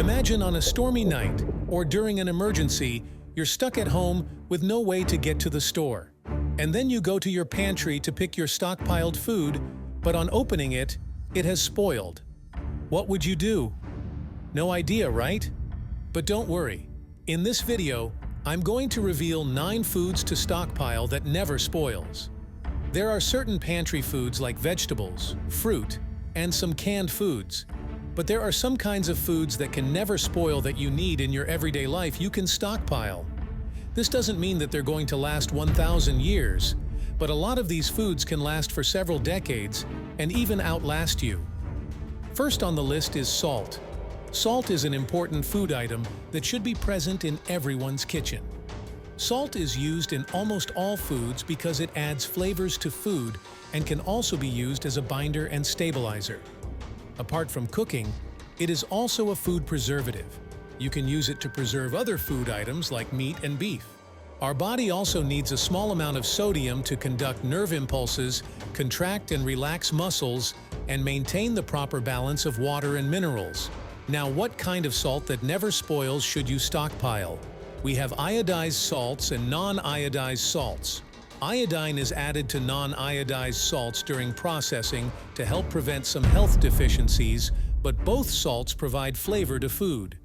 Imagine on a stormy night or during an emergency, you're stuck at home with no way to get to the store. And then you go to your pantry to pick your stockpiled food, but on opening it, it has spoiled. What would you do? No idea, right? But don't worry. In this video, I'm going to reveal 9 foods to stockpile that never spoils. There are certain pantry foods like vegetables, fruit, and some canned foods. But there are some kinds of foods that can never spoil that you need in your everyday life you can stockpile. This doesn't mean that they're going to last 1,000 years, but a lot of these foods can last for several decades and even outlast you. First on the list is salt. Salt is an important food item that should be present in everyone's kitchen. Salt is used in almost all foods because it adds flavors to food and can also be used as a binder and stabilizer. Apart from cooking, it is also a food preservative. You can use it to preserve other food items like meat and beef. Our body also needs a small amount of sodium to conduct nerve impulses, contract and relax muscles, and maintain the proper balance of water and minerals. Now, what kind of salt that never spoils should you stockpile? We have iodized salts and non-iodized salts. Iodine is added to non-iodized salts during processing to help prevent some health deficiencies, but both salts provide flavor to food.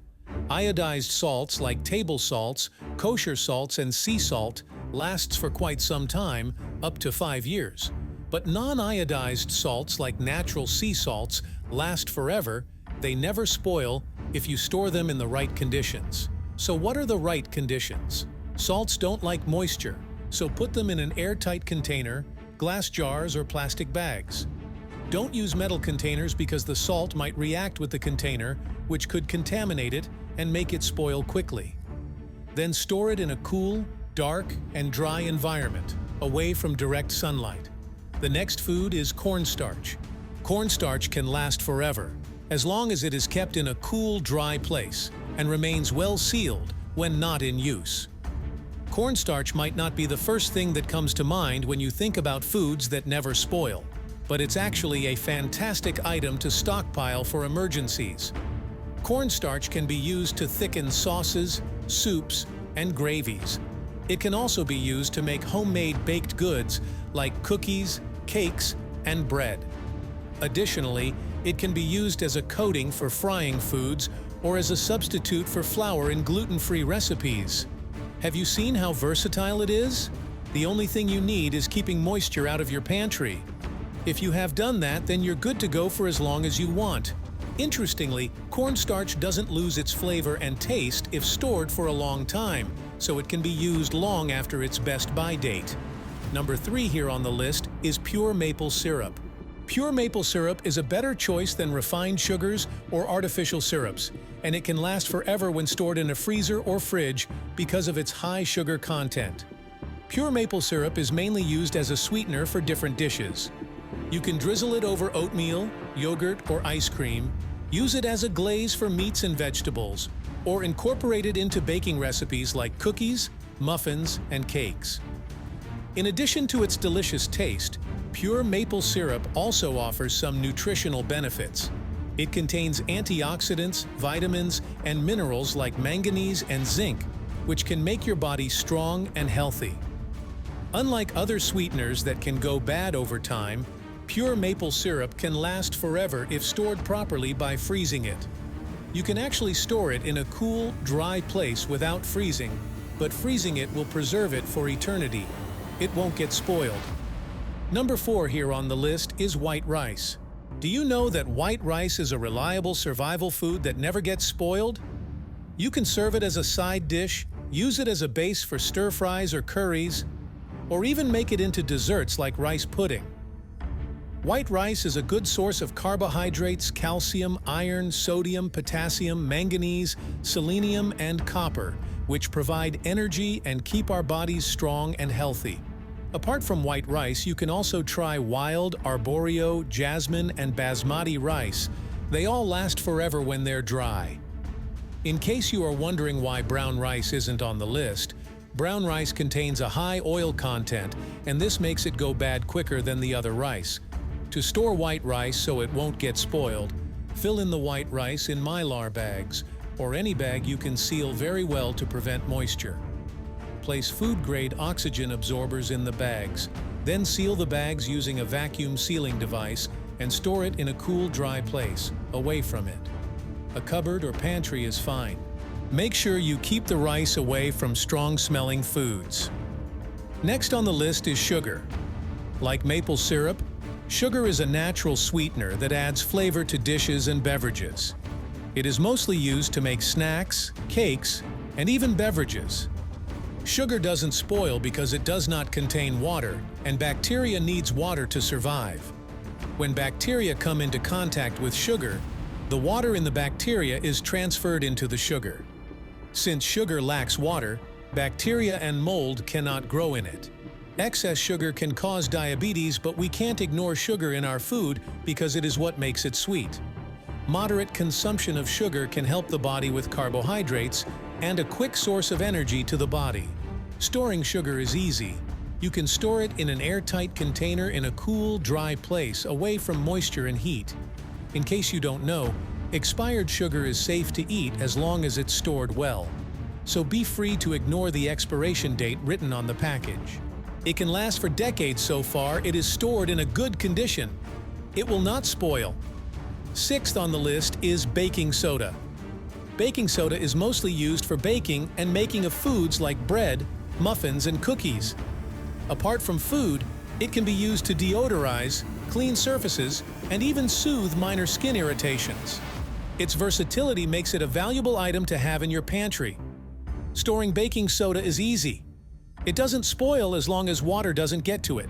Iodized salts like table salts, kosher salts, and sea salt lasts for quite some time, up to 5 years. But non-iodized salts like natural sea salts last forever. They never spoil if you store them in the right conditions. So what are the right conditions? Salts don't like moisture, so put them in an airtight container, glass jars, or plastic bags. Don't use metal containers because the salt might react with the container, which could contaminate it and make it spoil quickly. Then store it in a cool, dark, and dry environment, away from direct sunlight. The next food is cornstarch. Cornstarch can last forever, as long as it is kept in a cool, dry place and remains well sealed when not in use. Cornstarch might not be the first thing that comes to mind when you think about foods that never spoil, but it's actually a fantastic item to stockpile for emergencies. Cornstarch can be used to thicken sauces, soups, and gravies. It can also be used to make homemade baked goods like cookies, cakes, and bread. Additionally, it can be used as a coating for frying foods or as a substitute for flour in gluten-free recipes. Have you seen how versatile it is? The only thing you need is keeping moisture out of your pantry. If you have done that, then you're good to go for as long as you want. Interestingly, cornstarch doesn't lose its flavor and taste if stored for a long time, so it can be used long after its best-by date. Number 3 here on the list is pure maple syrup. Pure maple syrup is a better choice than refined sugars or artificial syrups, and it can last forever when stored in a freezer or fridge because of its high sugar content. Pure maple syrup is mainly used as a sweetener for different dishes. You can drizzle it over oatmeal, yogurt, or ice cream, use it as a glaze for meats and vegetables, or incorporate it into baking recipes like cookies, muffins, and cakes. In addition to its delicious taste, pure maple syrup also offers some nutritional benefits. It contains antioxidants, vitamins, and minerals like manganese and zinc, which can make your body strong and healthy. Unlike other sweeteners that can go bad over time, pure maple syrup can last forever if stored properly by freezing it. You can actually store it in a cool, dry place without freezing, but freezing it will preserve it for eternity. It won't get spoiled. Number 4 here on the list is white rice. Do you know that white rice is a reliable survival food that never gets spoiled? You can serve it as a side dish, use it as a base for stir-fries or curries, or even make it into desserts like rice pudding. White rice is a good source of carbohydrates, calcium, iron, sodium, potassium, manganese, selenium, and copper, which provide energy and keep our bodies strong and healthy. Apart from white rice, you can also try wild, arborio, jasmine, and basmati rice. They all last forever when they're dry. In case you are wondering why brown rice isn't on the list, brown rice contains a high oil content, and this makes it go bad quicker than the other rice. To store white rice so it won't get spoiled, fill in the white rice in Mylar bags. or any bag you can seal very well to prevent moisture. Place food-grade oxygen absorbers in the bags, then seal the bags using a vacuum sealing device and store it in a cool, dry place, away from it. A cupboard or pantry is fine. Make sure you keep the rice away from strong-smelling foods. Next on the list is sugar. Like maple syrup, sugar is a natural sweetener that adds flavor to dishes and beverages. It is mostly used to make snacks, cakes, and even beverages. Sugar doesn't spoil because it does not contain water, and bacteria needs water to survive. When bacteria come into contact with sugar, the water in the bacteria is transferred into the sugar. Since sugar lacks water, bacteria and mold cannot grow in it. Excess sugar can cause diabetes, but we can't ignore sugar in our food because it is what makes it sweet. Moderate consumption of sugar can help the body with carbohydrates and a quick source of energy to the body. Storing sugar is easy. You can store it in an airtight container in a cool, dry place away from moisture and heat. In case you don't know, expired sugar is safe to eat as long as it's stored well. So be free to ignore the expiration date written on the package. It can last for decades so far it is stored in a good condition. It will not spoil. Sixth on the list is baking soda. Baking soda is mostly used for baking and making of foods like bread, muffins, and cookies. Apart from food, it can be used to deodorize, clean surfaces, and even soothe minor skin irritations. Its versatility makes it a valuable item to have in your pantry. Storing baking soda is easy. It doesn't spoil as long as water doesn't get to it.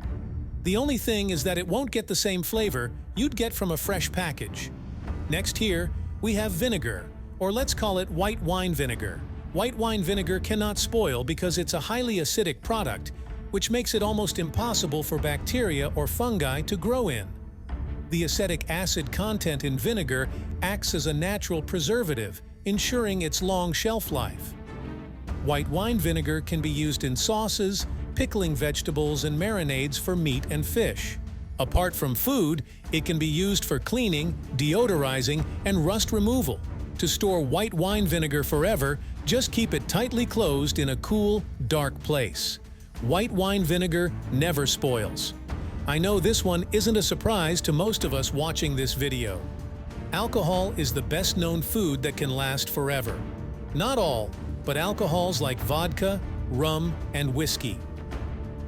The only thing is that it won't get the same flavor you'd get from a fresh package. Next here, we have vinegar, or let's call it white wine vinegar. White wine vinegar cannot spoil because it's a highly acidic product, which makes it almost impossible for bacteria or fungi to grow in. The acetic acid content in vinegar acts as a natural preservative, ensuring its long shelf life. White wine vinegar can be used in sauces, pickling vegetables, and marinades for meat and fish. Apart from food, it can be used for cleaning, deodorizing, and rust removal. To store white wine vinegar forever, just keep it tightly closed in a cool, dark place. White wine vinegar never spoils. I know this one isn't a surprise to most of us watching this video. Alcohol is the best-known food that can last forever. Not all, but alcohols like vodka, rum, and whiskey.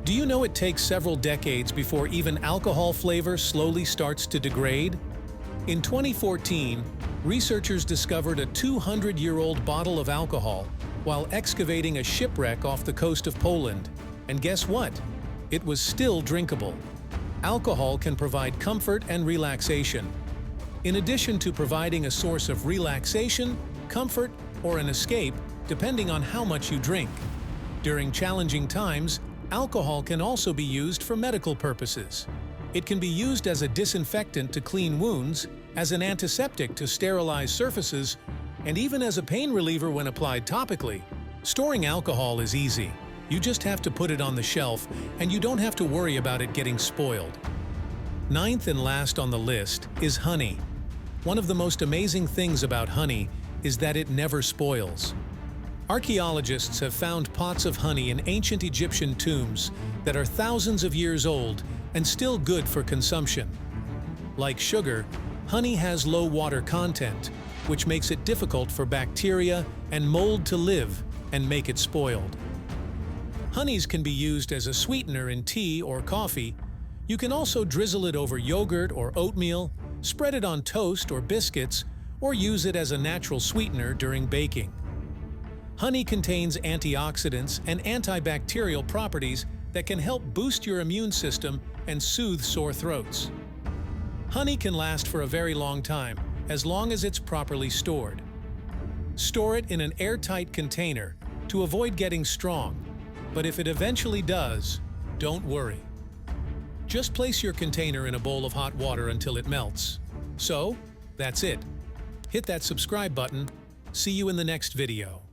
Do you know it takes several decades before even alcohol flavor slowly starts to degrade? In 2014, researchers discovered a 200-year-old bottle of alcohol while excavating a shipwreck off the coast of Poland. And guess what? It was still drinkable. Alcohol can provide comfort and relaxation. In addition to providing a source of relaxation, comfort, or an escape, depending on how much you drink. During challenging times, alcohol can also be used for medical purposes. It can be used as a disinfectant to clean wounds, as an antiseptic to sterilize surfaces, and even as a pain reliever when applied topically. Storing alcohol is easy. You just have to put it on the shelf, and you don't have to worry about it getting spoiled. Ninth and last on the list is honey. One of the most amazing things about honey is that it never spoils. Archaeologists have found pots of honey in ancient Egyptian tombs that are thousands of years old and still good for consumption. Like sugar, honey has low water content, which makes it difficult for bacteria and mold to live and make it spoiled. Honeys can be used as a sweetener in tea or coffee. You can also drizzle it over yogurt or oatmeal, spread it on toast or biscuits, or use it as a natural sweetener during baking. Honey contains antioxidants and antibacterial properties that can help boost your immune system and soothe sore throats. Honey can last for a very long time, as long as it's properly stored. Store it in an airtight container to avoid getting strong, but if it eventually does, don't worry. Just place your container in a bowl of hot water until it melts. So, that's it. Hit that subscribe button. See you in the next video.